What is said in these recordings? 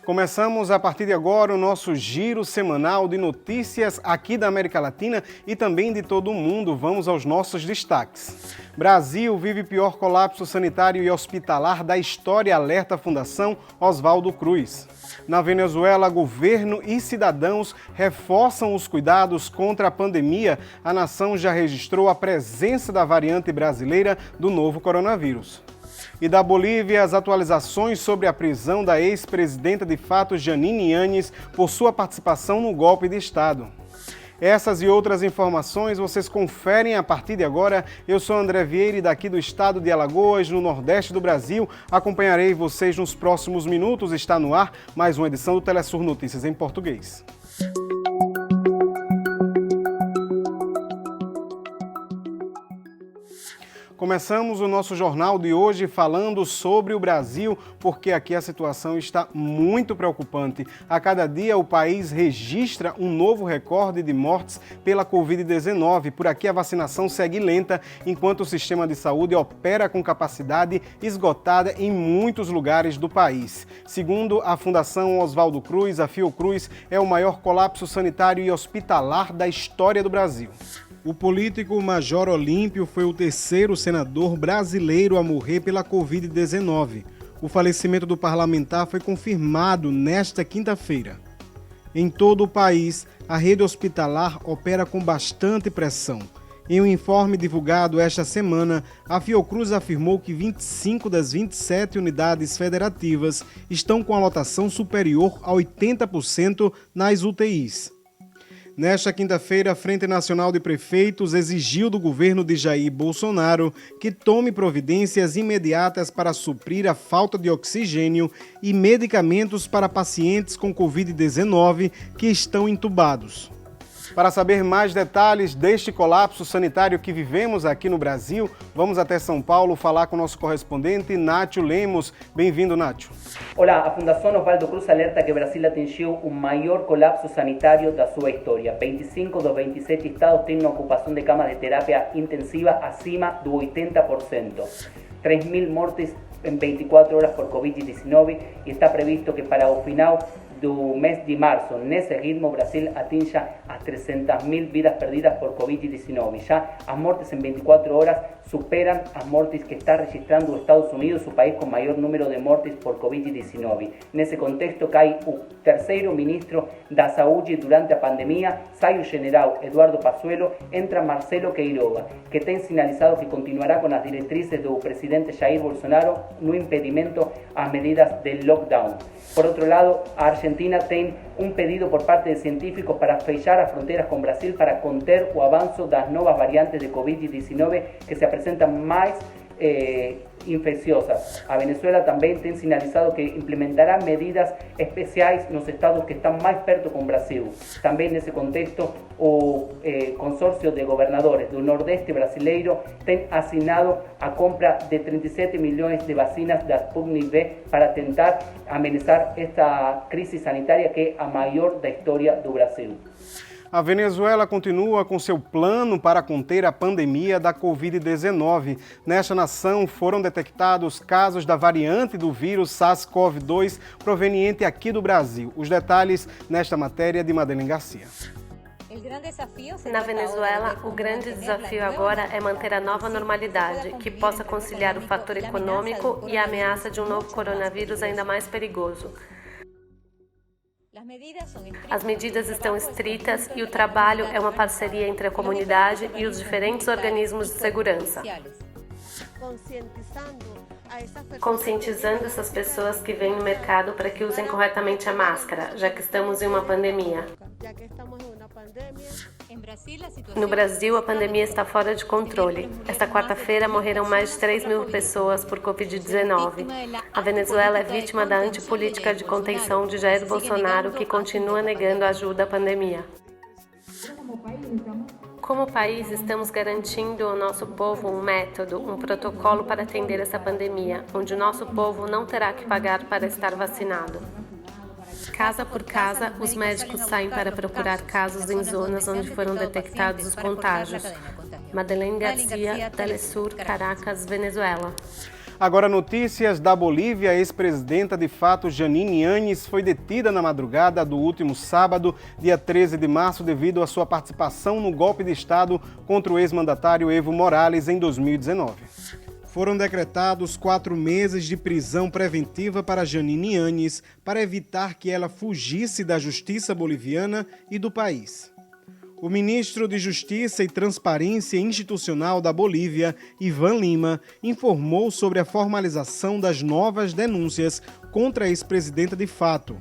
Começamos a partir de agora o nosso giro semanal de notícias aqui da América Latina e também de todo o mundo. Vamos aos nossos destaques. Brasil vive pior colapso sanitário e hospitalar da história, alerta a Fundação Oswaldo Cruz. Na Venezuela, governo e cidadãos reforçam os cuidados contra a pandemia. A nação já registrou a presença da variante brasileira do novo coronavírus. E da Bolívia, as atualizações sobre a prisão da ex-presidenta de fato Jeanine Áñez por sua participação no golpe de Estado. Essas e outras informações vocês conferem a partir de agora. Eu sou André Vieira, daqui do estado de Alagoas, no Nordeste do Brasil. Acompanharei vocês nos próximos minutos. Está no ar mais uma edição do Telesur Notícias em português. Começamos o nosso jornal de hoje falando sobre o Brasil, porque aqui a situação está muito preocupante. A cada dia o país registra um novo recorde de mortes pela Covid-19. Por aqui a vacinação segue lenta, enquanto o sistema de saúde opera com capacidade esgotada em muitos lugares do país. Segundo a Fundação Oswaldo Cruz, a Fiocruz é o maior colapso sanitário e hospitalar da história do Brasil. O político Major Olímpio foi o terceiro senador brasileiro a morrer pela Covid-19. O falecimento do parlamentar foi confirmado nesta quinta-feira. Em todo o país, a rede hospitalar opera com bastante pressão. Em um informe divulgado esta semana, a Fiocruz afirmou que 25 das 27 unidades federativas estão com a lotação superior a 80% nas UTIs. Nesta quinta-feira, a Frente Nacional de Prefeitos exigiu do governo de Jair Bolsonaro que tome providências imediatas para suprir a falta de oxigênio e medicamentos para pacientes com Covid-19 que estão entubados. Para saber mais detalhes deste colapso sanitário que vivemos aqui no Brasil, vamos até São Paulo falar com o nosso correspondente, Nátio Lemos. Bem-vindo, Nátio. Olá, a Fundação Oswaldo Cruz alerta que o Brasil atingiu o maior colapso sanitário da sua história. 25 dos 27 estados têm uma ocupação de camas de terapia intensiva acima do 80%. 3.000 mortes em 24 horas por Covid-19 e está previsto que para o final do mês de março, nesse ritmo, o Brasil atinja as 300.000 vidas perdidas por Covid-19. Já as mortes em 24 horas superam as mortes que está registrando os Estados Unidos, o país com maior número de mortes por Covid-19. Nesse contexto, cai o terceiro ministro da Saúde durante a pandemia, sai o general Eduardo Pazuello, entra Marcelo Queiroga, que tem sinalizado que continuará com as diretrizes do presidente Jair Bolsonaro no impedimento às medidas de lockdown. Por outro lado, a Argentina tem um pedido por parte de científicos para fechar as fronteiras com o Brasil para conter o avanço das novas variantes de Covid-19 que se apresentam mais infecciosas. A Venezuela também tem sinalizado que implementará medidas especiais nos estados que estão mais perto com o Brasil. Também nesse contexto, o consórcio de governadores do Nordeste brasileiro tem assinado a compra de 37 milhões de vacinas da Sputnik V para tentar amenizar esta crise sanitária que é a maior da história do Brasil. A Venezuela continua com seu plano para conter a pandemia da Covid-19. Nesta nação foram detectados casos da variante do vírus SARS-CoV-2 proveniente aqui do Brasil. Os detalhes nesta matéria de Madeleine Garcia. Na Venezuela, o grande desafio agora é manter a nova normalidade, que possa conciliar o fator econômico e a ameaça de um novo coronavírus ainda mais perigoso. As medidas estão estritas e o trabalho é uma parceria entre a comunidade e os diferentes organismos de segurança. Conscientizando essas pessoas que vêm no mercado para que usem corretamente a máscara, já que estamos em uma pandemia. No Brasil, a pandemia está fora de controle. Esta quarta-feira morreram mais de 3.000 pessoas por Covid-19. A Venezuela é vítima da antipolítica de contenção de Jair Bolsonaro, que continua negando ajuda à pandemia. Como país, estamos garantindo ao nosso povo um método, um protocolo para atender essa pandemia, onde o nosso povo não terá que pagar para estar vacinado. Casa por casa, os médicos saem para procurar casos em zonas onde foram detectados os contágios. Madeleine Garcia, Telesur, Caracas, Venezuela. Agora, notícias da Bolívia. A ex-presidenta de fato, Jeanine Áñez, foi detida na madrugada do último sábado, dia 13 de março, devido à sua participação no golpe de Estado contra o ex-mandatário Evo Morales em 2019. Foram decretados 4 meses de prisão preventiva para Jeanine Áñez para evitar que ela fugisse da justiça boliviana e do país. O ministro de Justiça e Transparência Institucional da Bolívia, Ivan Lima, informou sobre a formalização das novas denúncias contra a ex-presidenta de fato.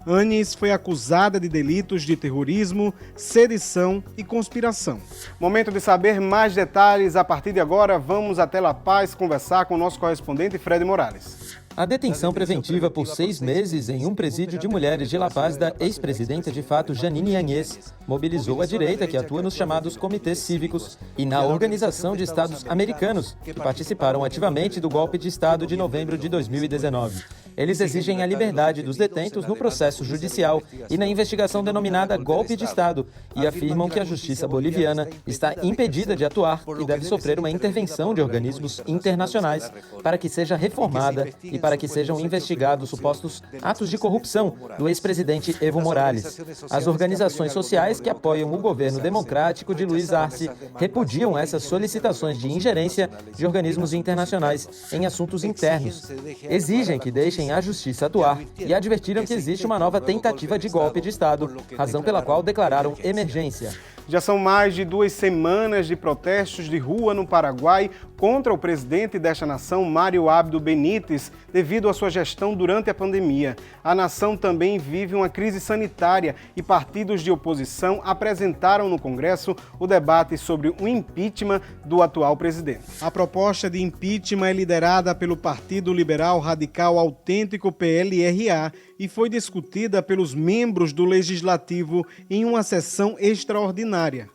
Áñez foi acusada de delitos de terrorismo, sedição e conspiração. Momento de saber mais detalhes. A partir de agora, vamos até La Paz conversar com o nosso correspondente Fred Morales. A detenção preventiva por 6 meses em um presídio de mulheres de La Paz da ex-presidenta de fato Jeanine Áñez mobilizou a direita que atua nos chamados comitês cívicos e na Organização de Estados Americanos, que participaram ativamente do golpe de Estado de novembro de 2019. Eles exigem a liberdade dos detentos no processo judicial e na investigação denominada golpe de Estado e afirmam que a justiça boliviana está impedida de atuar e deve sofrer uma intervenção de organismos internacionais para que seja reformada e para que sejam investigados supostos atos de corrupção do ex-presidente Evo Morales. As organizações sociais que apoiam o governo democrático de Luiz Arce repudiam essas solicitações de ingerência de organismos internacionais em assuntos internos. Exigem que deixem a justiça atuar e advertiram que existe uma nova tentativa de golpe de Estado, razão pela qual declararam emergência. Já são mais de 2 semanas de protestos de rua no Paraguai contra o presidente desta nação, Mário Abdo Benítez, devido à sua gestão durante a pandemia. A nação também vive uma crise sanitária e partidos de oposição apresentaram no Congresso o debate sobre o impeachment do atual presidente. A proposta de impeachment é liderada pelo Partido Liberal Radical Autêntico PLRA e foi discutida pelos membros do Legislativo em uma sessão extraordinária.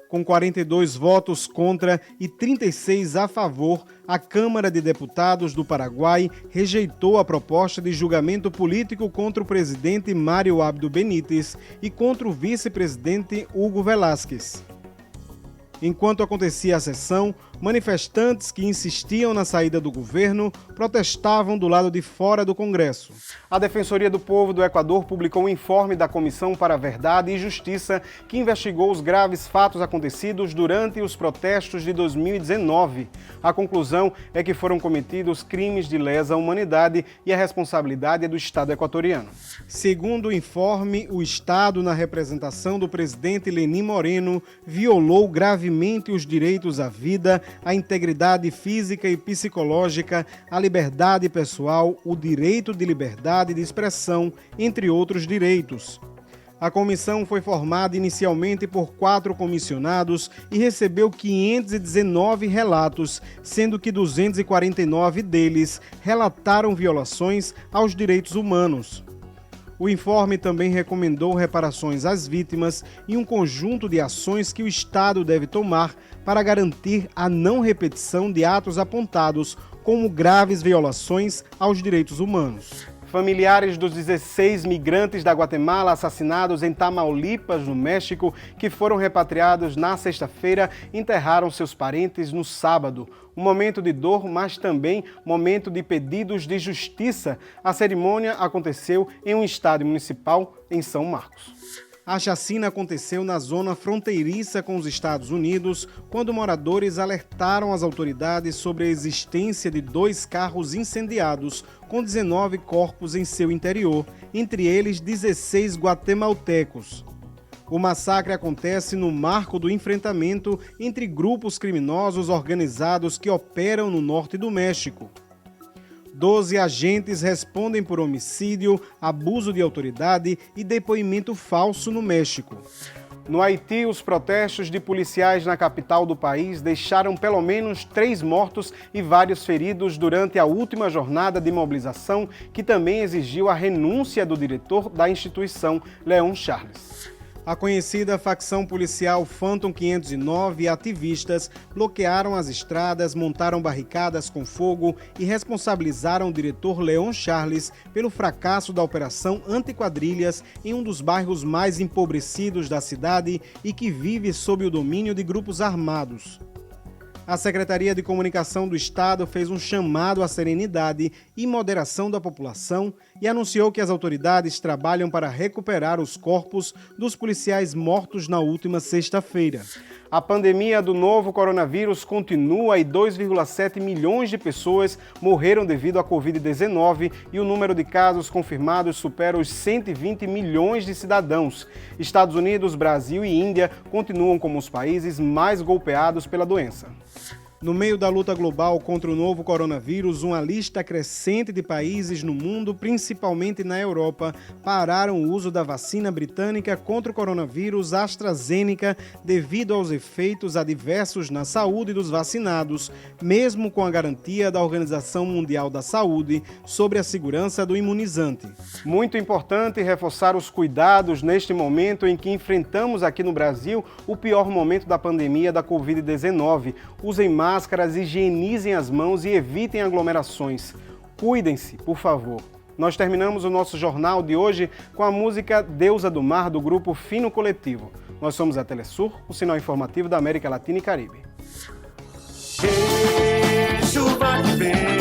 Com 42 votos contra e 36 a favor, a Câmara de Deputados do Paraguai rejeitou a proposta de julgamento político contra o presidente Mário Abdo Benítez e contra o vice-presidente Hugo Velázquez. Enquanto acontecia a sessão, manifestantes que insistiam na saída do governo protestavam do lado de fora do Congresso. A Defensoria do Povo do Equador publicou um informe da Comissão para a Verdade e Justiça que investigou os graves fatos acontecidos durante os protestos de 2019. A conclusão é que foram cometidos crimes de lesa humanidade e a responsabilidade é do Estado equatoriano. Segundo o informe, o Estado, na representação do presidente Lenín Moreno, violou gravemente os direitos à vida, a integridade física e psicológica, a liberdade pessoal, o direito de liberdade de expressão, entre outros direitos. A comissão foi formada inicialmente por 4 comissionados e recebeu 519 relatos, sendo que 249 deles relataram violações aos direitos humanos. O informe também recomendou reparações às vítimas e um conjunto de ações que o Estado deve tomar para garantir a não repetição de atos apontados como graves violações aos direitos humanos. Familiares dos 16 migrantes da Guatemala assassinados em Tamaulipas, no México, que foram repatriados na sexta-feira, enterraram seus parentes no sábado. Um momento de dor, mas também momento de pedidos de justiça. A cerimônia aconteceu em um estádio municipal em São Marcos. A chacina aconteceu na zona fronteiriça com os Estados Unidos, quando moradores alertaram as autoridades sobre a existência de 2 carros incendiados, com 19 corpos em seu interior, entre eles 16 guatemaltecos. O massacre acontece no marco do enfrentamento entre grupos criminosos organizados que operam no norte do México. 12 agentes respondem por homicídio, abuso de autoridade e depoimento falso no México. No Haiti, os protestos de policiais na capital do país deixaram pelo menos 3 mortos e vários feridos durante a última jornada de mobilização, que também exigiu a renúncia do diretor da instituição, Leon Charles. A conhecida facção policial Phantom 509 e ativistas bloquearam as estradas, montaram barricadas com fogo e responsabilizaram o diretor Leon Charles pelo fracasso da operação antiquadrilhas em um dos bairros mais empobrecidos da cidade e que vive sob o domínio de grupos armados. A Secretaria de Comunicação do Estado fez um chamado à serenidade e moderação da população e anunciou que as autoridades trabalham para recuperar os corpos dos policiais mortos na última sexta-feira. A pandemia do novo coronavírus continua e 2,7 milhões de pessoas morreram devido à Covid-19 e o número de casos confirmados supera os 120 milhões de cidadãos. Estados Unidos, Brasil e Índia continuam como os países mais golpeados pela doença. No meio da luta global contra o novo coronavírus, uma lista crescente de países no mundo, principalmente na Europa, pararam o uso da vacina britânica contra o coronavírus AstraZeneca devido aos efeitos adversos na saúde dos vacinados, mesmo com a garantia da Organização Mundial da Saúde sobre a segurança do imunizante. Muito importante reforçar os cuidados neste momento em que enfrentamos aqui no Brasil o pior momento da pandemia da Covid-19. Usem máscaras, higienizem as mãos e evitem aglomerações. Cuidem-se, por favor. Nós terminamos o nosso jornal de hoje com a música Deusa do Mar, do grupo Fino Coletivo. Nós somos a Telesur, o sinal informativo da América Latina e Caribe. Chuva que vem.